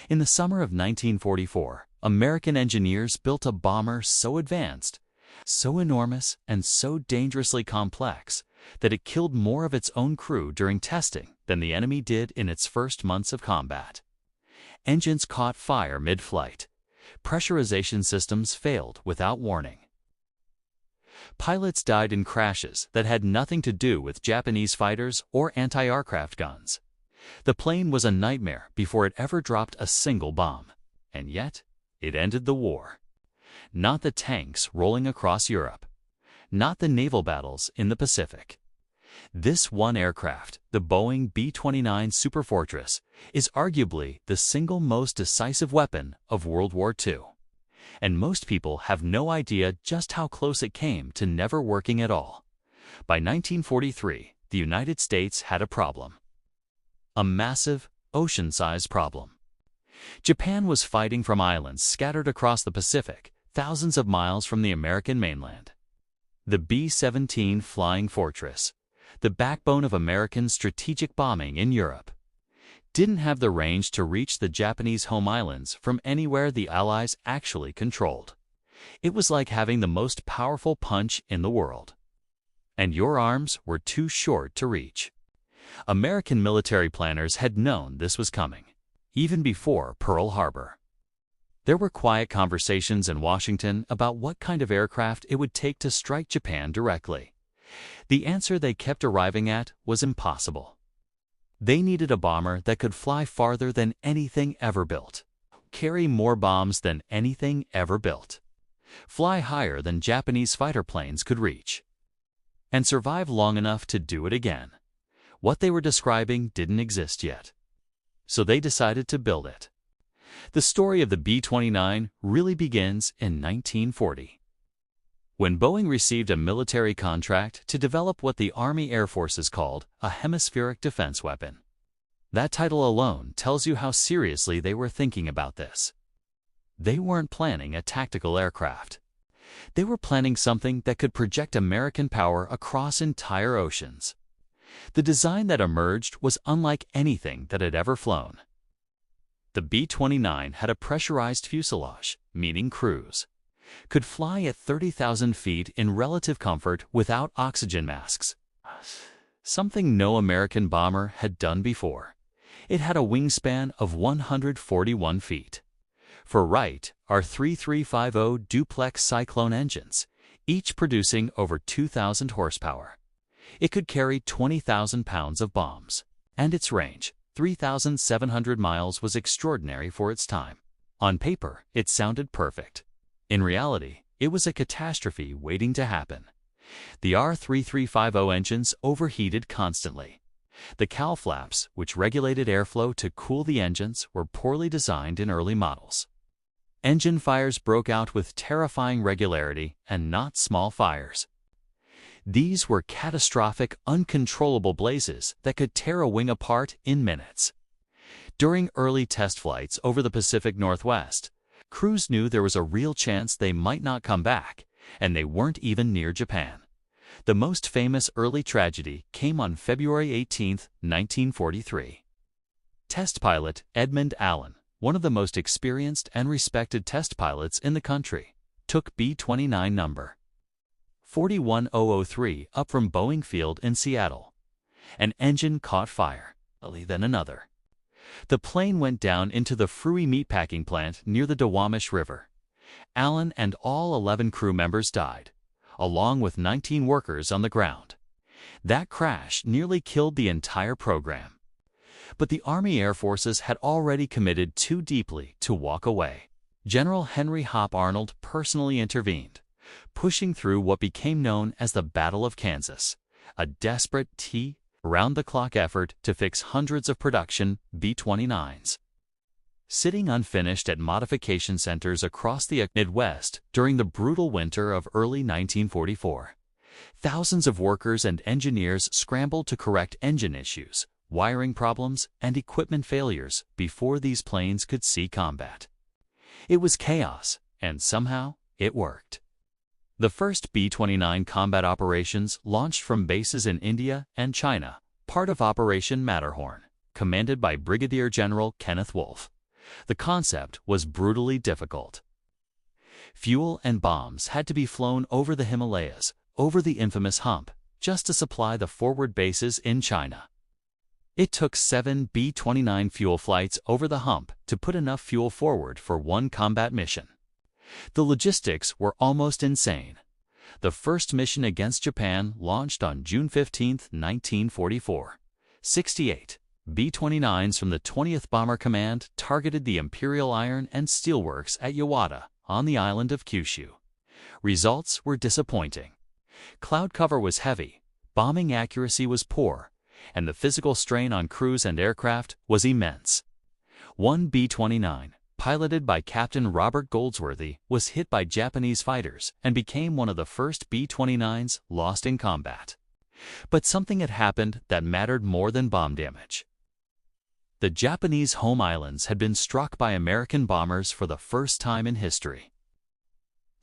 In the summer of 1944, American engineers built a bomber so advanced, so enormous, and so dangerously complex that it killed more of its own crew during testing than the enemy did in its first months of combat. Engines caught fire mid-flight. Pressurization systems failed without warning. Pilots died in crashes that had nothing to do with Japanese fighters or anti-aircraft guns. The plane was a nightmare before it ever dropped a single bomb. And yet, it ended the war. Not the tanks rolling across Europe. Not the naval battles in the Pacific. This one aircraft, the Boeing B-29 Superfortress, is arguably the single most decisive weapon of World War II. And most people have no idea just how close it came to never working at all. By 1943, the United States had a problem. A massive, ocean-sized problem. Japan was fighting from islands scattered across the Pacific, thousands of miles from the American mainland. The B-17 Flying Fortress, the backbone of American strategic bombing in Europe, didn't have the range to reach the Japanese home islands from anywhere the Allies actually controlled. It was like having the most powerful punch in the world. And your arms were too short to reach. American military planners had known this was coming, even before Pearl Harbor. There were quiet conversations in Washington about what kind of aircraft it would take to strike Japan directly. The answer they kept arriving at was impossible. They needed a bomber that could fly farther than anything ever built, carry more bombs than anything ever built, fly higher than Japanese fighter planes could reach, and survive long enough to do it again. What they were describing didn't exist yet. So they decided to build it. The story of the B-29 really begins in 1940. When Boeing received a military contract to develop what the Army Air Forces called a hemispheric defense weapon. That title alone tells you how seriously they were thinking about this. They weren't planning a tactical aircraft. They were planning something that could project American power across entire oceans. The design that emerged was unlike anything that had ever flown. The B-29 had a pressurized fuselage, meaning cruise, could fly at 30,000 feet in relative comfort without oxygen masks. Something no American bomber had done before. It had a wingspan of 141 feet. For Wright are 3350 duplex Cyclone engines, each producing over 2,000 horsepower. It could carry 20,000 pounds of bombs, and its range, 3,700 miles, was extraordinary for its time. On paper, it sounded perfect. In reality, it was a catastrophe waiting to happen. The R-3350 engines overheated constantly. The cowl flaps, which regulated airflow to cool the engines, were poorly designed in early models. Engine fires broke out with terrifying regularity, and not small fires. These were catastrophic, uncontrollable blazes that could tear a wing apart in minutes. During early test flights over the Pacific Northwest, crews knew there was a real chance they might not come back, and they weren't even near Japan. The most famous early tragedy came on February 18, 1943. Test pilot Edmund Allen, one of the most experienced and respected test pilots in the country, took B-29 number 41003 up from Boeing Field in Seattle. An engine caught fire, then another. The plane went down into the Fruy meatpacking plant near the Duwamish River. Allen and all 11 crew members died, along with 19 workers on the ground. That crash nearly killed the entire program. But the Army Air Forces had already committed too deeply to walk away. General Henry Hop Arnold personally intervened, pushing through what became known as the Battle of Kansas, a desperate round-the-clock effort to fix hundreds of production B-29s. Sitting unfinished at modification centers across the Midwest during the brutal winter of early 1944, thousands of workers and engineers scrambled to correct engine issues, wiring problems, and equipment failures before these planes could see combat. It was chaos, and somehow it worked. The first B-29 combat operations launched from bases in India and China, part of Operation Matterhorn, commanded by Brigadier General Kenneth Wolfe, The concept was brutally difficult. Fuel and bombs had to be flown over the Himalayas, over the infamous hump, just to supply the forward bases in China. It took 7 B-29 fuel flights over the hump to put enough fuel forward for one combat mission. The logistics were almost insane. The first mission against Japan launched on June 15, 1944. 68 B-29s from the 20th Bomber Command targeted the Imperial Iron and Steel Works at Yawata on the island of Kyushu. Results were disappointing. Cloud cover was heavy, bombing accuracy was poor, and the physical strain on crews and aircraft was immense. One B-29, piloted by Captain Robert Goldsworthy, was hit by Japanese fighters and became one of the first B-29s lost in combat. But something had happened that mattered more than bomb damage. The Japanese home islands had been struck by American bombers for the first time in history.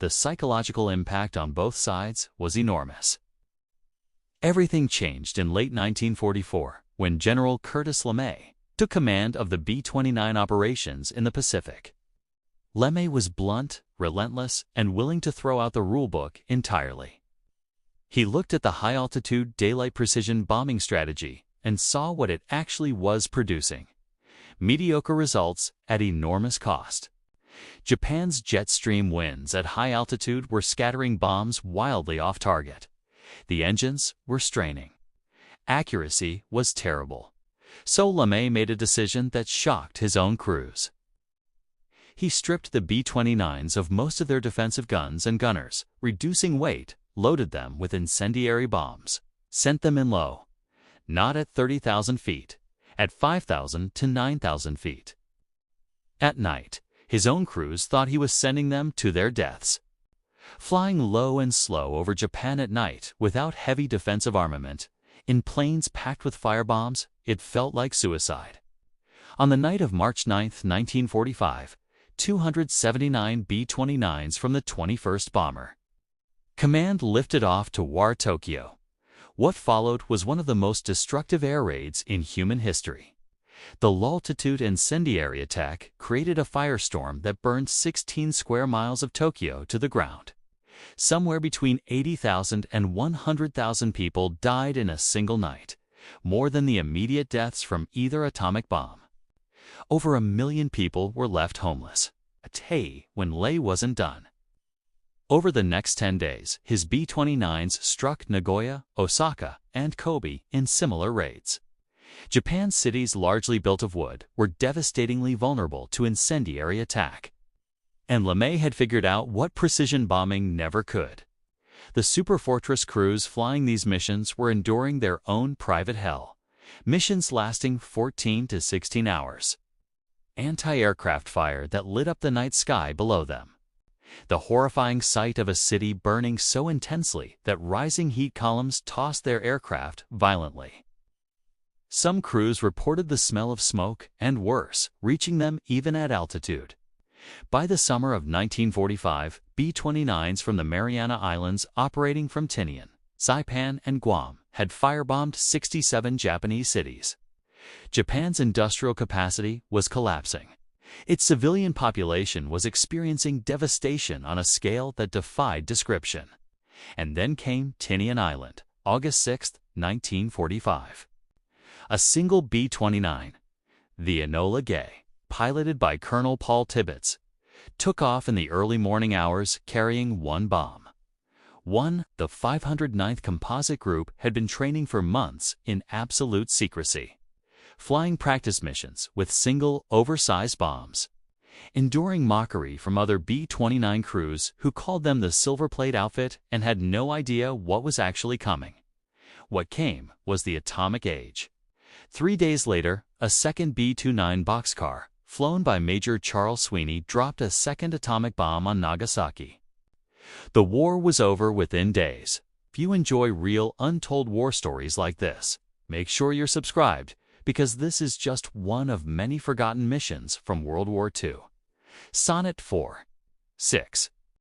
The psychological impact on both sides was enormous. Everything changed in late 1944 when General Curtis LeMay took command of the B-29 operations in the Pacific. LeMay was blunt, relentless, and willing to throw out the rulebook entirely. He looked at the high-altitude daylight precision bombing strategy and saw what it actually was producing: mediocre results at enormous cost. Japan's jet stream winds at high altitude were scattering bombs wildly off target. The engines were straining. Accuracy was terrible. So LeMay made a decision that shocked his own crews. He stripped the B-29s of most of their defensive guns and gunners, reducing weight, loaded them with incendiary bombs, sent them in low, not at 30,000 feet, at 5,000 to 9,000 feet. At night, his own crews thought he was sending them to their deaths. Flying low and slow over Japan at night without heavy defensive armament, in planes packed with firebombs, it felt like suicide. On the night of March 9, 1945, 279 B-29s from the 21st Bomber Command lifted off to War Tokyo. What followed was one of the most destructive air raids in human history. The low-altitude incendiary attack created a firestorm that burned 16 square miles of Tokyo to the ground. Somewhere between 80,000 and 100,000 people died in a single night, more than the immediate deaths from either atomic bomb. Over 1 million people were left homeless, a day when Lei wasn't done. Over the next 10 days, his B-29s struck Nagoya, Osaka, and Kobe in similar raids. Japan's cities, largely built of wood, were devastatingly vulnerable to incendiary attack. And LeMay had figured out what precision bombing never could. The Superfortress crews flying these missions were enduring their own private hell, missions lasting 14 to 16 hours. Anti-aircraft fire that lit up the night sky below them. The horrifying sight of a city burning so intensely that rising heat columns tossed their aircraft violently. Some crews reported the smell of smoke, and worse, reaching them even at altitude. By the summer of 1945, B-29s from the Mariana Islands operating from Tinian, Saipan, and Guam had firebombed 67 Japanese cities. Japan's industrial capacity was collapsing. Its civilian population was experiencing devastation on a scale that defied description. And then came Tinian Island, August 6, 1945. A single B-29, the Enola Gay, piloted by Colonel Paul Tibbets, took off in the early morning hours carrying one bomb. The 509th Composite Group had been training for months in absolute secrecy, flying practice missions with single, oversized bombs, enduring mockery from other B-29 crews who called them the Silver Plate outfit and had no idea what was actually coming. What came was the atomic age. 3 days later, a second B-29 boxcar, flown by Major Charles Sweeney, dropped a second atomic bomb on Nagasaki. The war was over within days. If you enjoy real, untold war stories like this, make sure you're subscribed, because this is just one of many forgotten missions from World War II. Sonnet 4. 6.